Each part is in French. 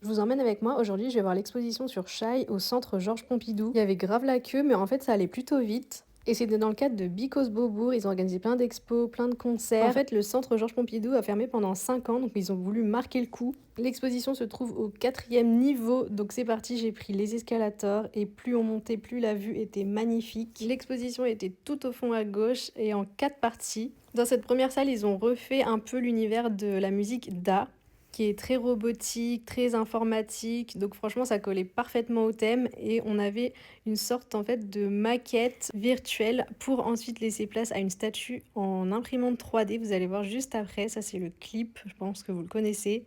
Je vous emmène avec moi. Aujourd'hui, je vais voir l'exposition sur Chai au centre Georges Pompidou. Il y avait grave la queue, mais en fait, ça allait plutôt vite. Et c'était dans le cadre de Bicos Beaubourg. Ils ont organisé plein d'expos, plein de concerts. En fait, le centre Georges Pompidou a fermé pendant 5 ans, donc ils ont voulu marquer le coup. L'exposition se trouve au 4e niveau, donc c'est parti, j'ai pris les escalators et plus on montait, plus la vue était magnifique. L'exposition était tout au fond à gauche et en 4 parties. Dans cette première salle, ils ont refait un peu l'univers de la musique Da, qui est très robotique, très informatique. Donc franchement, ça collait parfaitement au thème et on avait une sorte en fait de maquette virtuelle pour ensuite laisser place à une statue en imprimante 3D. Vous allez voir juste après, ça c'est le clip, je pense que vous le connaissez.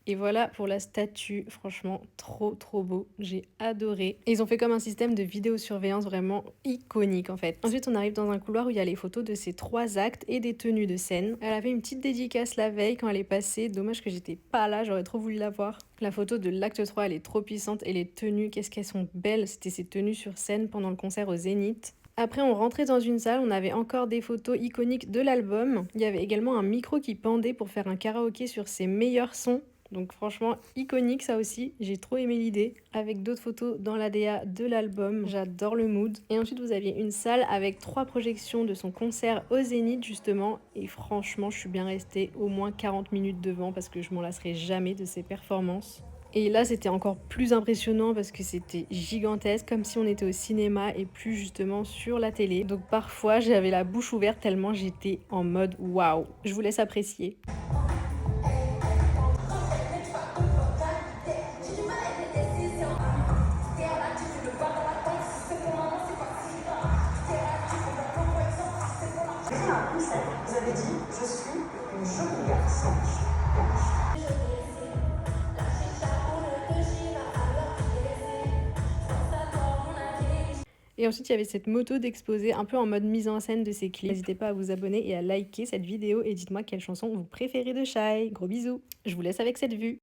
Et voilà pour la statue, franchement trop beau, j'ai adoré. Et ils ont fait comme un système de vidéosurveillance vraiment iconique en fait. Ensuite on arrive dans un couloir où il y a les photos de ces 3 actes et des tenues de scène. Elle avait une petite dédicace la veille quand elle est passée, dommage que j'étais pas là, j'aurais trop voulu la voir. La photo de l'acte 3 elle est trop puissante et les tenues, qu'est-ce qu'elles sont belles, c'était ses tenues sur scène pendant le concert au Zénith. Après, on rentrait dans une salle, on avait encore des photos iconiques de l'album. Il y avait également un micro qui pendait pour faire un karaoké sur ses meilleurs sons. Donc franchement, iconique ça aussi, j'ai trop aimé l'idée. Avec d'autres photos dans l'ADA de l'album, j'adore le mood. Et ensuite, vous aviez une salle avec 3 projections de son concert au Zénith justement. Et franchement, je suis bien restée au moins 40 minutes devant parce que je m'en lasserai jamais de ses performances. Et là, c'était encore plus impressionnant parce que c'était gigantesque, comme si on était au cinéma et plus justement sur la télé. Donc parfois, j'avais la bouche ouverte tellement j'étais en mode waouh. Je vous laisse apprécier. Un concept, vous avez dit je suis une jolie garçon. Et ensuite, il y avait cette moto d'exposé un peu en mode mise en scène de ses clips. N'hésitez pas à vous abonner et à liker cette vidéo et dites-moi quelle chanson vous préférez de Shai. Gros bisous. Je vous laisse avec cette vue.